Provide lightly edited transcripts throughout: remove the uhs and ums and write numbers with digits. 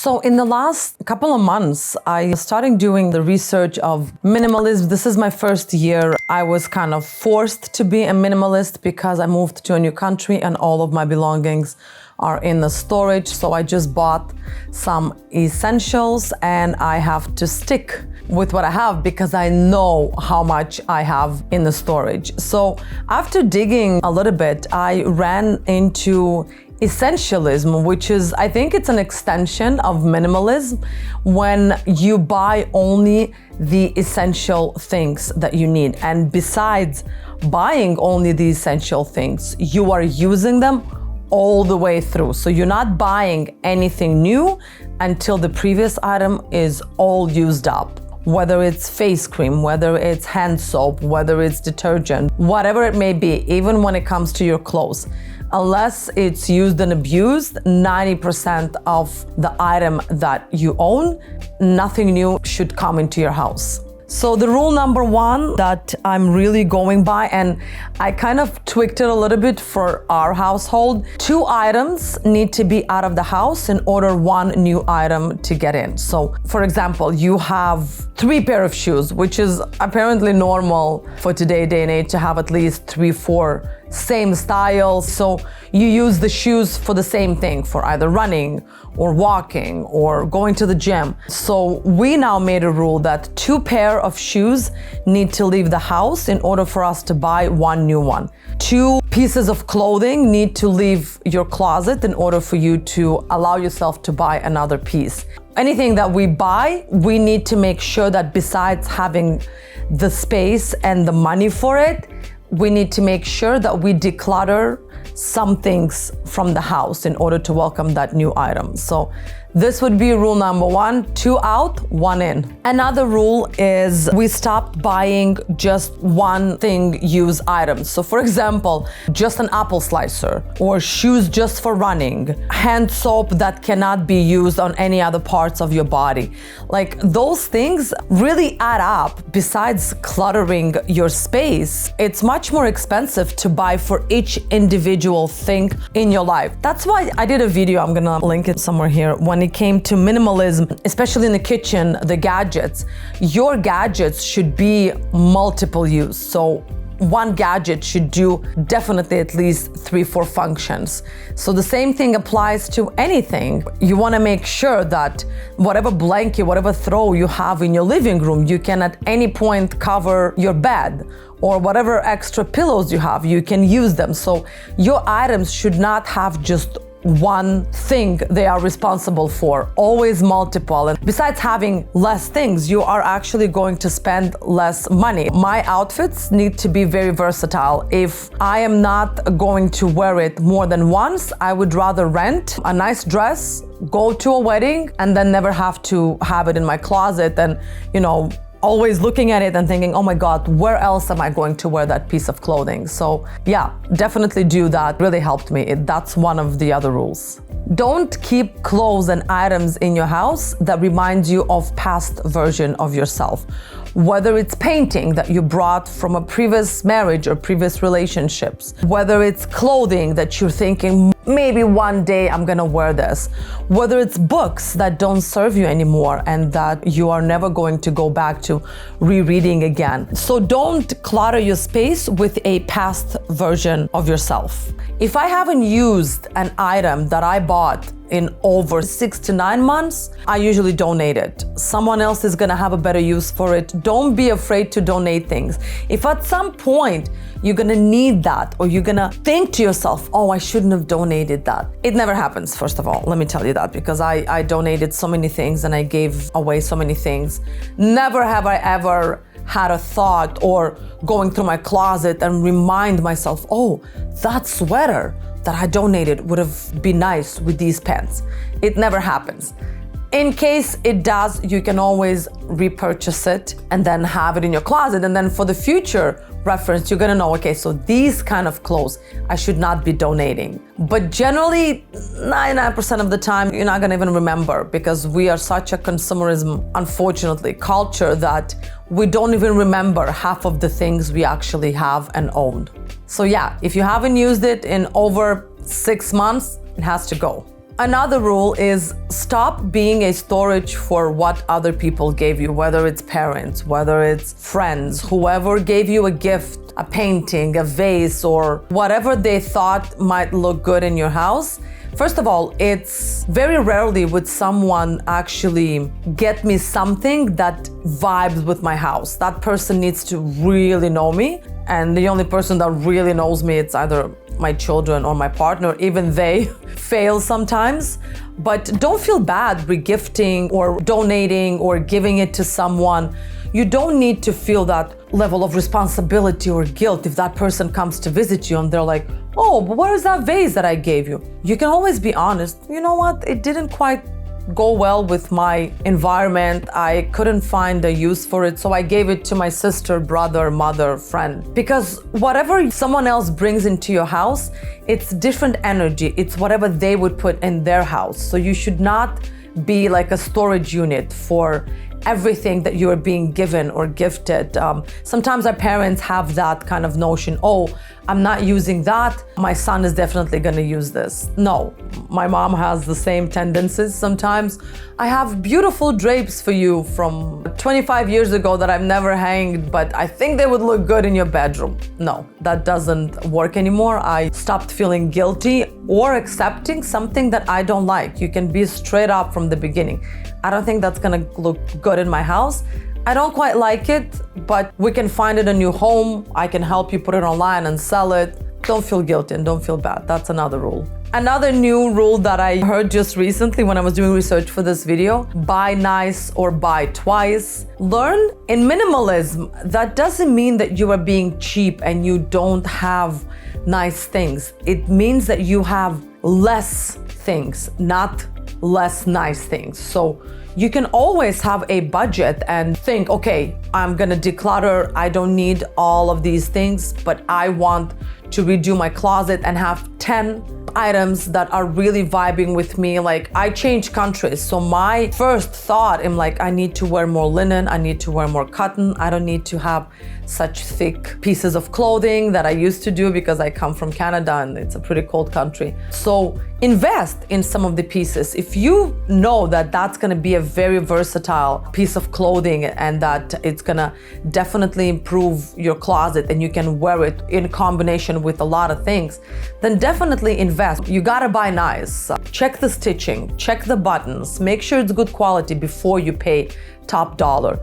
So in the last couple of months, I started doing the research of minimalism. This is my first year. I was kind of forced to be a minimalist because I moved to a new country and all of my belongings are in the storage. So I just bought some essentials and I have to stick with what I have because I know how much I have in the storage. So after digging a little bit, I ran into essentialism, which is, I think it's an extension of minimalism when you buy only the essential things that you need. And besides buying only the essential things, you are using them all the way through. So you're not buying anything new until the previous item is all used up. Whether it's face cream, whether it's hand soap, whether it's detergent, whatever it may be, even when it comes to your clothes. Unless it's used and abused, 90% of the item that you own, nothing new should come into your house. So the rule number one that I'm really going by, and I kind of tweaked it a little bit for our household, 2 items need to be out of the house in order 1 new item to get in. So for example, you have 3 pair of shoes, which is apparently normal for today's day and age to have at least 3-4 same styles. So you use the shoes for the same thing, for either running or walking or going to the gym. So we now made a rule that 2 pair of shoes need to leave the house in order for us to buy 1 new one. 2 pieces of clothing need to leave your closet in order for you to allow yourself to buy another piece. Anything that we buy, we need to make sure that besides having the space and the money for it, we need to make sure that we declutter some things from the house in order to welcome that new item. So this would be rule number 1, 2 out, 1 in. Another rule is we stopped buying just one thing use items. So for example, just an apple slicer or shoes just for running, hand soap that cannot be used on any other parts of your body. Like those things really add up. Besides cluttering your space, it's much more expensive to buy for each individual thing in your life. That's why I did a video, I'm gonna link it somewhere here, when it came to minimalism, especially in the kitchen, the gadgets. Your gadgets should be multiple use. So one gadget should do definitely at least 3-4 functions. So the same thing applies to anything. You want to make sure that whatever blanket, whatever throw you have in your living room, you can at any point cover your bed, or whatever extra pillows you have, you can use them. So your items should not have just one thing they are responsible for, always multiple. And besides having less things, you are actually going to spend less money. My outfits need to be very versatile. If I am not going to wear it more than once, I would rather rent a nice dress, go to a wedding, and then never have to have it in my closet and, always looking at it and thinking, oh my God, where else am I going to wear that piece of clothing? So yeah, definitely do that. Really helped me. That's one of the other rules. Don't keep clothes and items in your house that remind you of past version of yourself. Whether it's painting that you brought from a previous marriage or previous relationships, whether it's clothing that you're thinking, maybe one day I'm gonna wear this, whether it's books that don't serve you anymore and that you are never going to go back to rereading again. So don't clutter your space with a past version of yourself. If I haven't used an item that I bought in over 6 to 9 months, I usually donate it. Someone else is gonna have a better use for it. Don't be afraid to donate things. If at some point you're gonna need that, or you're gonna think to yourself, oh, I shouldn't have donated that. It never happens, first of all, let me tell you that, because I donated so many things and I gave away so many things. Never have I ever had a thought or going through my closet and remind myself, oh, that sweater that I donated would have been nice with these pants. It never happens. In case it does, you can always repurchase it and then have it in your closet. And then for the future reference, you're gonna know, okay, so these kind of clothes I should not be donating. But generally, 99% of the time, you're not gonna even remember, because we are such a consumerism, unfortunately, culture that we don't even remember half of the things we actually have and own. So yeah, if you haven't used it in over 6 months, it has to go. Another rule is stop being a storage for what other people gave you, whether it's parents, whether it's friends, whoever gave you a gift, a painting, a vase, or whatever they thought might look good in your house. First of all, it's very rarely would someone actually get me something that vibes with my house. That person needs to really know me, and the only person that really knows me, it's either my children or my partner. Even they fail sometimes. But don't feel bad regifting or donating or giving it to someone. You don't need to feel that level of responsibility or guilt if that person comes to visit you and they're like, oh, but where's that vase that I gave you? You can always be honest. You know what? It didn't quite go well with my environment. I couldn't find a use for it, so I gave it to my sister, brother, mother, friend. Because whatever someone else brings into your house, it's different energy. It's whatever they would put in their house. So you should not be like a storage unit for everything that you are being given or gifted. Sometimes our parents have that kind of notion, oh, I'm not using that, my son is definitely gonna use this. No, my mom has the same tendencies sometimes. I have beautiful drapes for you from 25 years ago that I've never hanged, but I think they would look good in your bedroom. No, that doesn't work anymore. I stopped feeling guilty or accepting something that I don't like. You can be straight up from the beginning. I don't think that's gonna look good in my house. I don't quite like it, but we can find it a new home. I can help you put it online and sell it. Don't feel guilty and don't feel bad. That's another rule. Another new rule that I heard just recently when I was doing research for this video, buy nice or buy twice. Learn in minimalism, that doesn't mean that you are being cheap and you don't have nice things. It means that you have less things, not less nice things. So you can always have a budget and think, okay, I'm gonna declutter. I don't need all of these things, but I want to redo my closet and have 10 items that are really vibing with me. Like, I changed countries, so my first thought, I'm like, I need to wear more linen, I need to wear more cotton, I don't need to have such thick pieces of clothing that I used to do because I come from Canada and it's a pretty cold country. So invest in some of the pieces. If you know that that's gonna be a very versatile piece of clothing and that it's gonna definitely improve your closet and you can wear it in combination with a lot of things, then definitely invest. You gotta buy nice. Check the stitching, check the buttons, make sure it's good quality before you pay top dollar.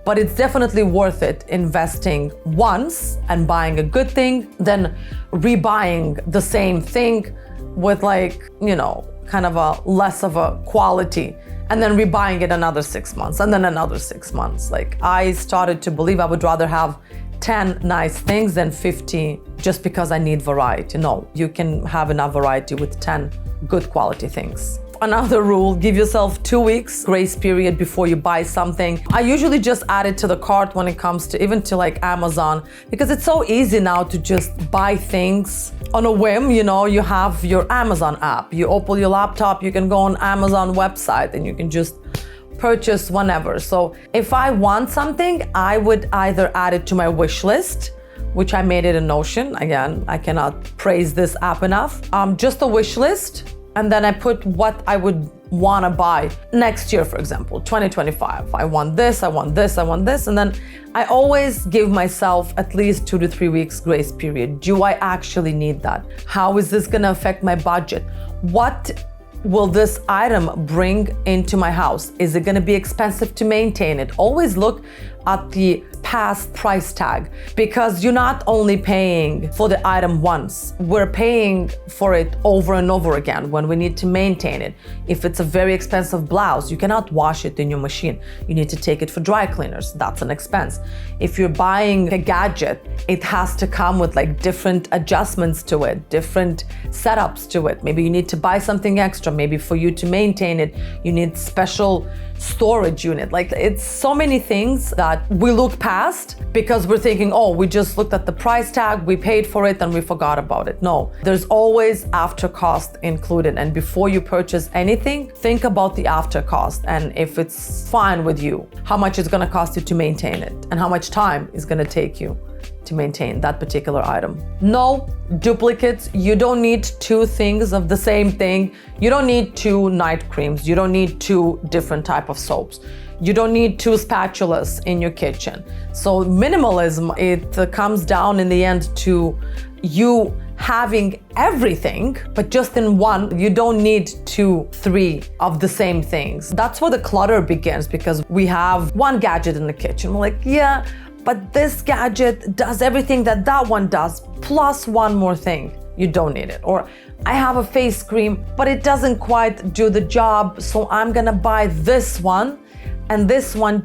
But it's definitely worth it investing once and buying a good thing, then rebuying the same thing with, like, you know, kind of a less of a quality, and then rebuying it another 6 months and then another 6 months. Like, I started to believe I would rather have 10 nice things than 50 just because I need variety. No, you can have enough variety with 10 good quality things. Another rule, give yourself 2 weeks grace period before you buy something. I usually just add it to the cart when it comes to even to like Amazon, because it's so easy now to just buy things on a whim. You know, you have your Amazon app, you open your laptop, you can go on Amazon website and you can just purchase whenever. So if I want something, I would either add it to my wish list, which I made it in Notion. Again, I cannot praise this app enough. Just a wish list. And then I put what I would want to buy next year, for example, 2025. I want this, I want this, I want this. And then I always give myself at least 2 to 3 weeks grace period. Do I actually need that? How is this going to affect my budget? What will this item bring into my house? Is it going to be expensive to maintain it? Always look at the past price tag, because you're not only paying for the item once, we're paying for it over and over again when we need to maintain it. If it's a very expensive blouse, you cannot wash it in your machine. You need to take it for dry cleaners. That's an expense. If you're buying a gadget, it has to come with like different adjustments to it, different setups to it. Maybe you need to buy something extra. Maybe for you to maintain it, you need special storage unit. Like, it's so many things that we look past because we're thinking, oh, we just looked at the price tag, we paid for it and we forgot about it. No, there's always after cost included. And before you purchase anything, think about the after cost and if it's fine with you, how much it's going to cost you to maintain it and how much time it's going to take you. to maintain that particular item. No duplicates. You don't need two things of the same thing. You don't need two night creams. You don't need two different type of soaps. You don't need two spatulas in your kitchen. So minimalism, it comes down in the end to you having everything, but just in one. You don't need two, three of the same things. That's where the clutter begins, because we have one gadget in the kitchen. We're like, yeah, but this gadget does everything that that one does, plus one more thing. You don't need it. Or I have a face cream, but it doesn't quite do the job, so I'm gonna buy this one, and this one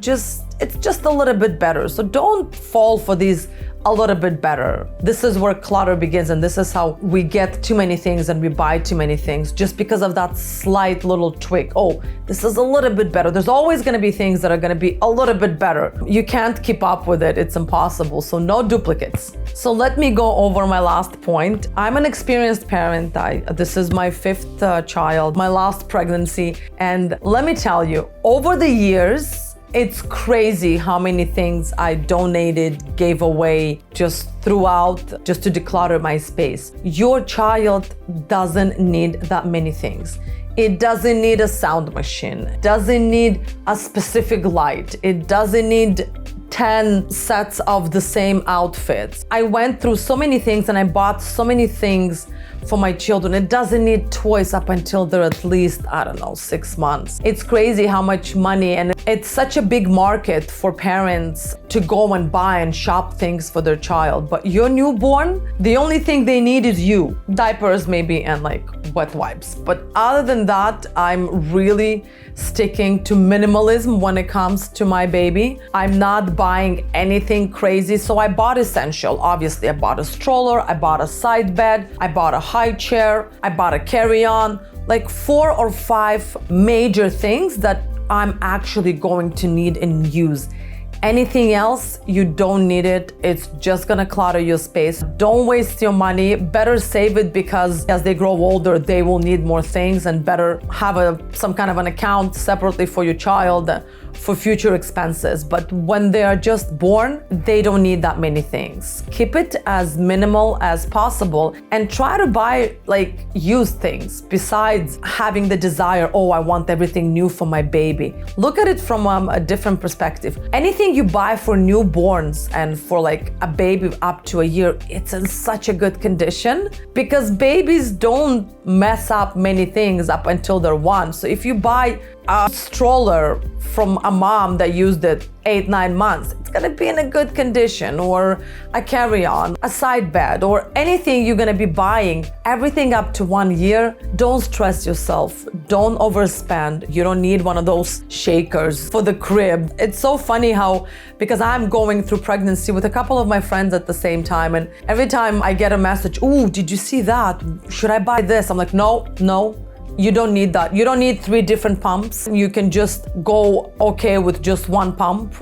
it's just a little bit better. So don't fall for these a little bit better. This is where clutter begins, and this is how we get too many things and we buy too many things just because of that slight little tweak. Oh, this is a little bit better. There's always going to be things that are going to be a little bit better. You can't keep up with it. It's impossible. So no duplicates. So let me go over my last point. I'm an experienced parent. This is my fifth child, my last pregnancy. And let me tell you, over the years, it's crazy how many things I donated, gave away, just throughout, just to declutter my space. Your child doesn't need that many things. It doesn't need a sound machine. It doesn't need a specific light. It doesn't need 10 sets of the same outfits. I went through so many things and I bought so many things for my children. It doesn't need toys up until they're at least, 6 months. It's crazy how much money, and it's such a big market for parents to go and buy and shop things for their child. But your newborn, the only thing they need is you. Diapers maybe, and wet wipes. But other than that, I'm really sticking to minimalism when it comes to my baby. I'm not buying anything crazy. So I bought essential. Obviously, I bought a stroller, I bought a side bed, I bought a high chair, I bought a carry-on, 4 or 5 major things that I'm actually going to need and use. Anything else, you don't need it. It's just gonna clutter your space. Don't waste your money. Better save it, because as they grow older, they will need more things, and better have some kind of an account separately for your child for future expenses. But when they are just born, they don't need that many things. Keep it as minimal as possible and try to buy used things besides having the desire, oh, I want everything new for my baby. Look at it from a different perspective. Anything you buy for newborns and for a baby up to a year, it's in such a good condition, because babies don't mess up many things up until they're 1. So if you buy a stroller from a mom that used it 8-9 months, it's gonna be in a good condition. Or a carry-on, a side bed, or anything you're gonna be buying, everything up to 1 year. Don't stress yourself. Don't overspend. You don't need one of those shakers for the crib. It's so funny how, because I'm going through pregnancy with a couple of my friends at the same time, and every time I get a message, ooh, did you see that? Should I buy this? I'm like, no. You don't need that. You don't need 3 different pumps. You can just go okay with just 1 pump.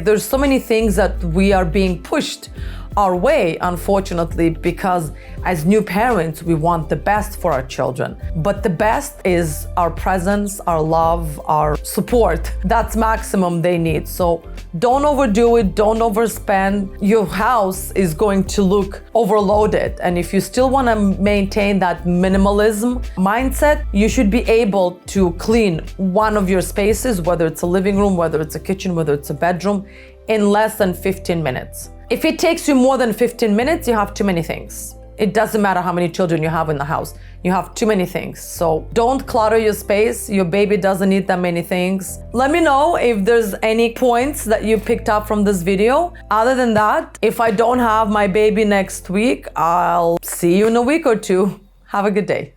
There's so many things that we are being pushed our way, unfortunately, because as new parents, we want the best for our children. But the best is our presence, our love, our support. That's maximum they need. So don't overdo it, don't overspend. Your house is going to look overloaded. And if you still want to maintain that minimalism mindset, you should be able to clean one of your spaces, whether it's a living room, whether it's a kitchen, whether it's a bedroom, in less than 15 minutes. If it takes you more than 15 minutes, you have too many things. It doesn't matter how many children you have in the house. You have too many things. So don't clutter your space. Your baby doesn't need that many things. Let me know if there's any points that you picked up from this video. Other than that, if I don't have my baby next week, I'll see you in a week or 2. Have a good day.